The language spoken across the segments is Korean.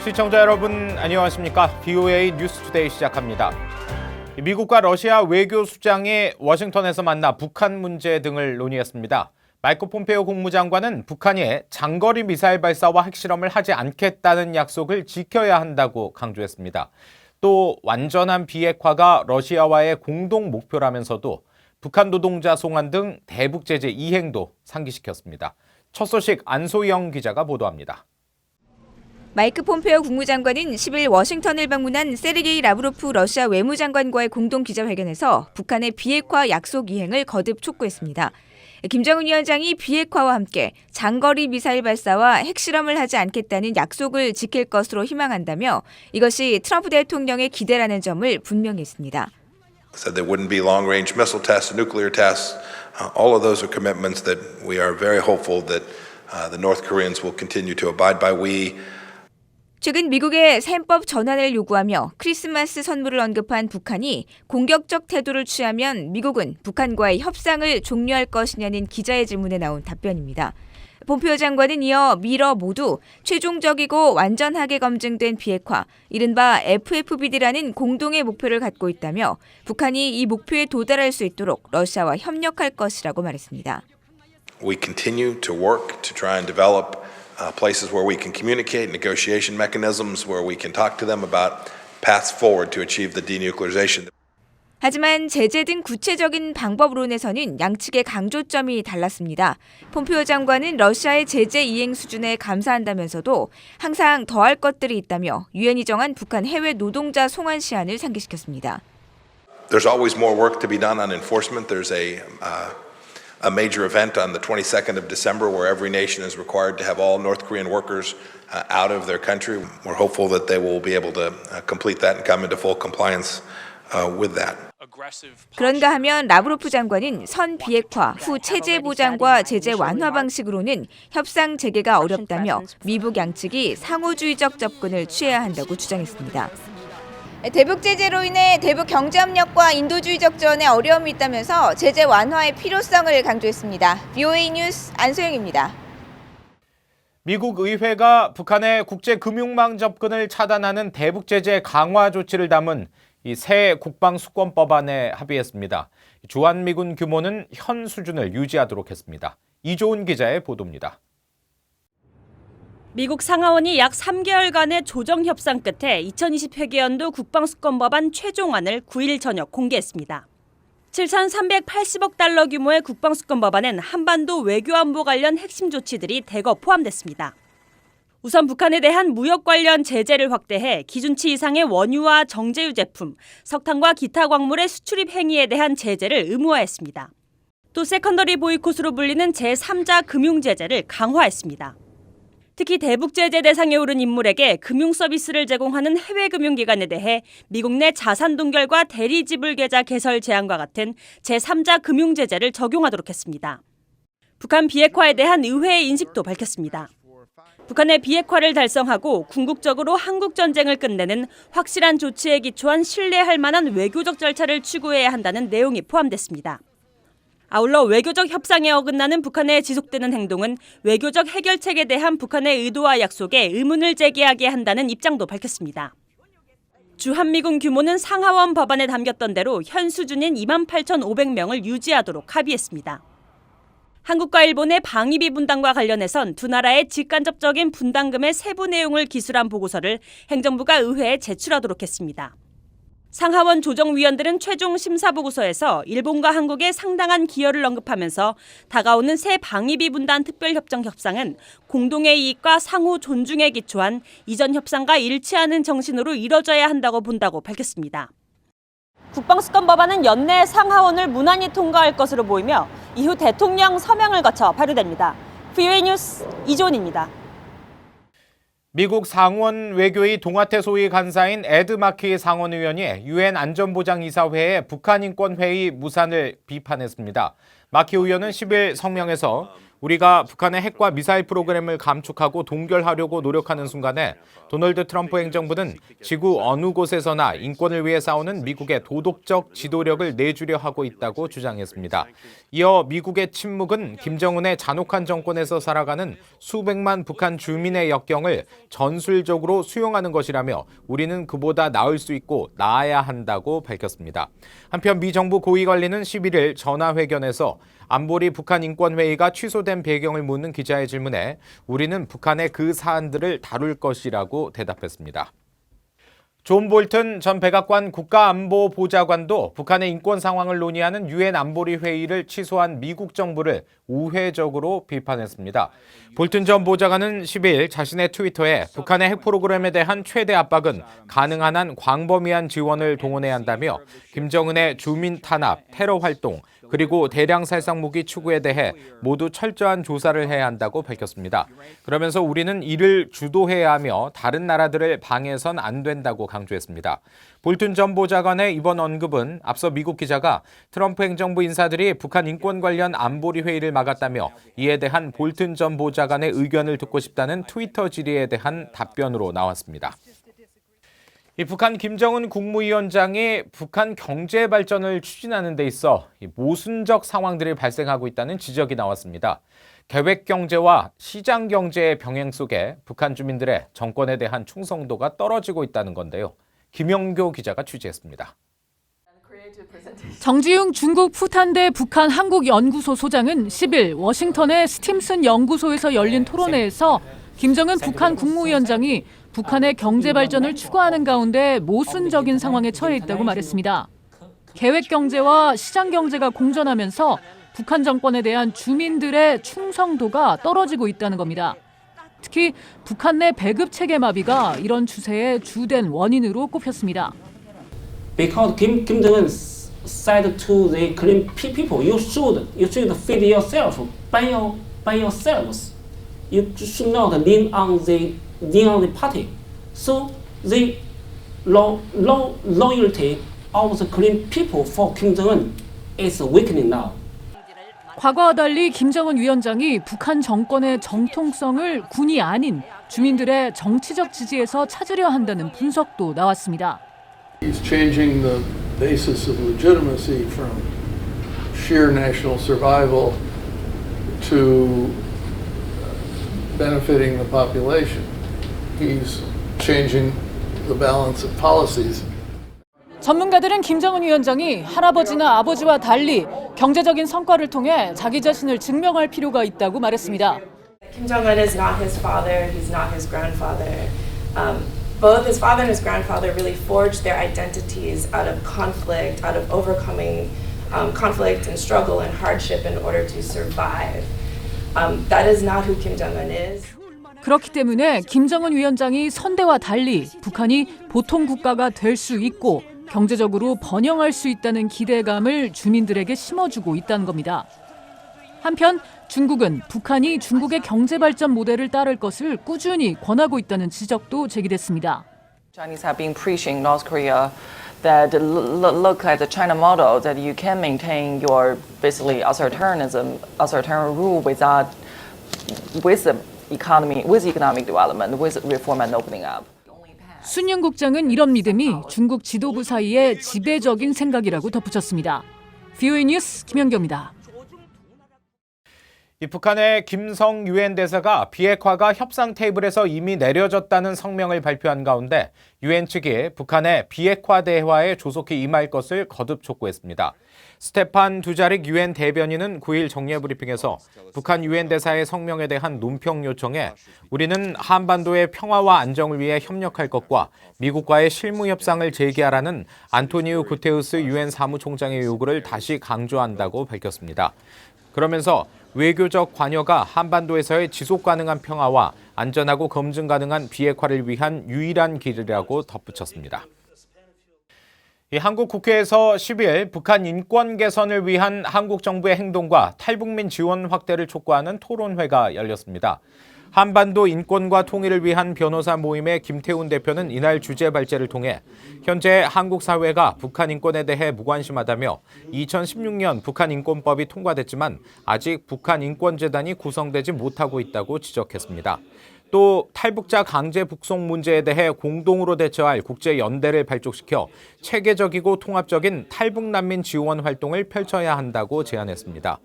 시청자 여러분 안녕하십니까? VOA 뉴스투데이 시작합니다. 미국과 러시아 외교수장이 워싱턴에서 만나 북한 문제 등을 논의했습니다. 마이크 폼페이오 국무장관은 북한이 장거리 미사일 발사와 핵실험을 하지 않겠다는 약속을 지켜야 한다고 강조했습니다. 또 완전한 비핵화가 러시아와의 공동 목표라면서도 북한 노동자 송환 등 대북 제재 이행도 상기시켰습니다. 첫 소식 안소영 기자가 보도합니다. 마이크 폼페이오 국무장관은 10일 워싱턴을 방문한 세르게이 라브로프 러시아 외무장관과의 공동 기자회견에서 북한의 비핵화 약속 이행을 거듭 촉구했습니다. 김정은 위원장이 비핵화와 함께 장거리 미사일 발사와 핵실험을 하지 않겠다는 약속을 지킬 것으로 희망한다며 이것이 트럼프 대통령의 기대라는 점을 분명히 했습니다. Said there wouldn't be long-range missile tests, nuclear tests. All of those are commitments that we are very hopeful that the North Koreans will continue to abide by. 최근 미국의 셈법 전환을 요구하며 크리스마스 선물을 언급한 북한이 공격적 태도를 취하면 미국은 북한과의 협상을 종료할 것이냐는 기자의 질문에 나온 답변입니다. 폼페이오 장관은 이어 미러 모두 최종적이고 완전하게 검증된 비핵화, 이른바 FFBD라는 공동의 목표를 갖고 있다며 북한이 이 목표에 도달할 수 있도록 러시아와 협력할 것이라고 말했습니다. We continue to work to try and develop places where we can communicate, negotiation mechanisms where we can talk to them about paths forward to achieve the denuclearization. 하지만 제재 등 구체적인 방법론에서는 양측의 강조점이 달랐습니다. 폼페이오 장관은 러시아의 제재 이행 수준에 감사한다면서도 항상 더할 것들이 있다며 유엔이 정한 북한 해외 노동자 송환 시한을 상기시켰습니다. There's always more work to be done on enforcement. There's a major event on the 22nd of December where every nation is required to have all North Korean workers out of their country. We're hopeful that they will be able to complete that and come into full compliance with that. 그런가 하면 라브로프 장관은 선 비핵화 후 체제 보장과 제재 완화 방식으로는 협상 재개가 어렵다며 미북 양측이 상호주의적 접근을 취해야 한다고 주장했습니다. 대북 제재로 인해 대북 경제협력과 인도주의적 지원에 어려움이 있다면서 제재 완화의 필요성을 강조했습니다. VOA 뉴스 안소영입니다. 미국 의회가 북한의 국제금융망 접근을 차단하는 대북 제재 강화 조치를 담은 이 새 국방수권법안에 합의했습니다. 주한미군 규모는 현 수준을 유지하도록 했습니다. 이조은 기자의 보도입니다. 미국 상하원이 약 3개월간의 조정 협상 끝에 2020 회계연도 국방수권법안 최종안을 9일 저녁 공개했습니다. 7,380억 달러 규모의 국방수권법안엔 한반도 외교안보 관련 핵심 조치들이 대거 포함됐습니다. 우선 북한에 대한 무역 관련 제재를 확대해 기준치 이상의 원유와 정제유 제품, 석탄과 기타 광물의 수출입 행위에 대한 제재를 의무화했습니다. 또 세컨더리 보이콧으로 불리는 제3자 금융 제재를 강화했습니다. 특히 대북 제재 대상에 오른 인물에게 금융 서비스를 제공하는 해외 금융기관에 대해 미국 내 자산 동결과 대리 지불 계좌 개설 제한과 같은 제3자 금융 제재를 적용하도록 했습니다. 북한 비핵화에 대한 의회의 인식도 밝혔습니다. 북한의 비핵화를 달성하고 궁극적으로 한국 전쟁을 끝내는 확실한 조치에 기초한 신뢰할 만한 외교적 절차를 추구해야 한다는 내용이 포함됐습니다. 아울러 외교적 협상에 어긋나는 북한의 지속되는 행동은 외교적 해결책에 대한 북한의 의도와 약속에 의문을 제기하게 한다는 입장도 밝혔습니다. 주한미군 규모는 상하원 법안에 담겼던 대로 현 수준인 28,500명을 유지하도록 합의했습니다. 한국과 일본의 방위비 분담과 관련해선 두 나라의 직간접적인 분담금의 세부 내용을 기술한 보고서를 행정부가 의회에 제출하도록 했습니다. 상하원 조정위원들은 최종 심사 보고서에서 일본과 한국의 상당한 기여를 언급하면서 다가오는 새 방위비 분담 특별협정 협상은 공동의 이익과 상호 존중에 기초한 이전 협상과 일치하는 정신으로 이뤄져야 한다고 본다고 밝혔습니다. 국방수권 법안은 연내 상하원을 무난히 통과할 것으로 보이며 이후 대통령 서명을 거쳐 발의됩니다. VOA 뉴스 이조은입니다. 미국 상원 외교위 동아태 소위 간사인 에드 마키 상원의원이 유엔 안전보장이사회의 북한 인권회의 무산을 비판했습니다. 마키 의원은 10일 성명에서 우리가 북한의 핵과 미사일 프로그램을 감축하고 동결하려고 노력하는 순간에 도널드 트럼프 행정부는 지구 어느 곳에서나 인권을 위해 싸우는 미국의 도덕적 지도력을 내주려 하고 있다고 주장했습니다. 이어 미국의 침묵은 김정은의 잔혹한 정권에서 살아가는 수백만 북한 주민의 역경을 전술적으로 수용하는 것이라며 우리는 그보다 나을 수 있고 나아야 한다고 밝혔습니다. 한편 미 정부 고위관리는 11일 전화회견에서 안보리 북한 인권회의가 취소된 배경을 묻는 기자의 질문에 우리는 북한의 그 사안들을 다룰 것이라고 대답했습니다. 존 볼튼 전 백악관 국가안보보좌관도 북한의 인권 상황을 논의하는 유엔 안보리 회의를 취소한 미국 정부를 우회적으로 비판했습니다. 볼튼 전 보좌관은 10일 자신의 트위터에 북한의 핵 프로그램에 대한 최대 압박은 가능한 한 광범위한 지원을 동원해야 한다며 김정은의 주민 탄압, 테러 활동, 그리고 대량 살상 무기 추구에 대해 모두 철저한 조사를 해야 한다고 밝혔습니다. 그러면서 우리는 이를 주도해야 하며 다른 나라들을 방해해선 안 된다고 강조했습니다. 볼튼 전 보좌관의 이번 언급은 앞서 미국 기자가 트럼프 행정부 인사들이 북한 인권 관련 안보리 회의를 막았다며 이에 대한 볼튼 전 보좌관의 의견을 듣고 싶다는 트위터 질의에 대한 답변으로 나왔습니다. 이 북한 김정은 국무위원장이 북한 경제 발전을 추진하는 데 있어 모순적 상황들이 발생하고 있다는 지적이 나왔습니다. 계획 경제와 시장 경제의 병행 속에 북한 주민들의 정권에 대한 충성도가 떨어지고 있다는 건데요. 김영교 기자가 취재했습니다. 정지용 중국 푸탄대 북한 한국연구소 소장은 10일 워싱턴의 스팀슨 연구소에서 열린 토론회에서 김정은 북한 국무위원장이 북한의 경제 발전을 추구하는 가운데 모순적인 상황에 처해 있다고 말했습니다. 계획 경제와 시장 경제가 공존하면서 북한 정권에 대한 주민들의 충성도가 떨어지고 있다는 겁니다. 특히 북한 내 배급 체계 마비가 이런 추세의 주된 원인으로 꼽혔습니다. Because Kim Jong-un said to the Korean people, you should feed yourself by yourselves. You should not lean on the party. So the loyalty of the Korean people for Kim Jong-un is weakening now. 과거와 달리 김정은 위원장이 북한 정권의 정통성을 군이 아닌 주민들의 정치적 지지에서 찾으려 한다는 분석도 나왔습니다. He's changing the basis of legitimacy from sheer national survival to benefiting the population. He's changing the balance of policies. 전문가들은 김정은 위원장이 할아버지나 아버지와 달리 경제적인 성과를 통해 자기 자신을 증명할 필요가 있다고 말했습니다. Kim Jong-un is not his father, he's not his grandfather. Both his father and his grandfather really forged their identities out of conflict, out of overcoming conflict and struggle and hardship in order to survive. That is not who Kim Jong-un is. 그렇기 때문에 김정은 위원장이 선대와 달리 북한이 보통 국가가 될 수 있고 경제적으로 번영할 수 있다는 기대감을 주민들에게 심어주고 있다는 겁니다. 한편 중국은 북한이 중국의 경제 발전 모델을 따를 것을 꾸준히 권하고 있다는 지적도 제기됐습니다. Chinese have been preaching North Korea that look at the China model that you can maintain your basically authoritarian rule with the economy, with economic development, with reform and opening up. 순영 국장은 이런 믿음이 중국 지도부 사이의 지배적인 생각이라고 덧붙였습니다. VOA 뉴스 김연경입니다. 이 북한의 김성 유엔 대사가 비핵화가 협상 테이블에서 이미 내려졌다는 성명을 발표한 가운데 유엔 측이 북한의 비핵화 대화에 조속히 임할 것을 거듭 촉구했습니다. 스테판 두자릭 유엔 대변인은 9일 정례 브리핑에서 북한 유엔 대사의 성명에 대한 논평 요청에 우리는 한반도의 평화와 안정을 위해 협력할 것과 미국과의 실무 협상을 재개하라는 안토니우 구테우스 유엔 사무총장의 요구를 다시 강조한다고 밝혔습니다. 그러면서 외교적 관여가 한반도에서의 지속 가능한 평화와 안전하고 검증 가능한 비핵화를 위한 유일한 길이라고 덧붙였습니다. 한국 국회에서 10일 북한 인권 개선을 위한 한국 정부의 행동과 탈북민 지원 확대를 촉구하는 토론회가 열렸습니다. 한반도 인권과 통일을 위한 변호사 모임의 김태훈 대표는 이날 주제 발제를 통해 현재 한국 사회가 북한 인권에 대해 무관심하다며 2016년 북한 인권법이 통과됐지만 아직 북한 인권재단이 구성되지 못하고 있다고 지적했습니다. 또 탈북자 강제 북송 문제에 대해 공동으로 대처할 국제연대를 발족시켜 체계적이고 통합적인 탈북난민 지원 활동을 펼쳐야 한다고 제안했습니다.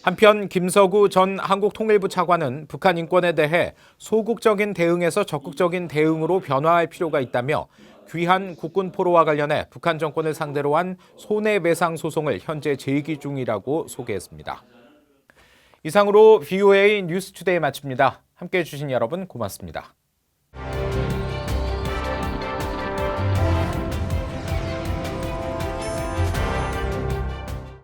한편 김서구 전 한국통일부 차관은 북한 인권에 대해 소극적인 대응에서 적극적인 대응으로 변화할 필요가 있다며 귀한 국군 포로와 관련해 북한 정권을 상대로 한 손해배상 소송을 현재 제기 중이라고 소개했습니다. 이상으로 VOA 뉴스투데이 마칩니다. 함께해 주신 여러분 고맙습니다.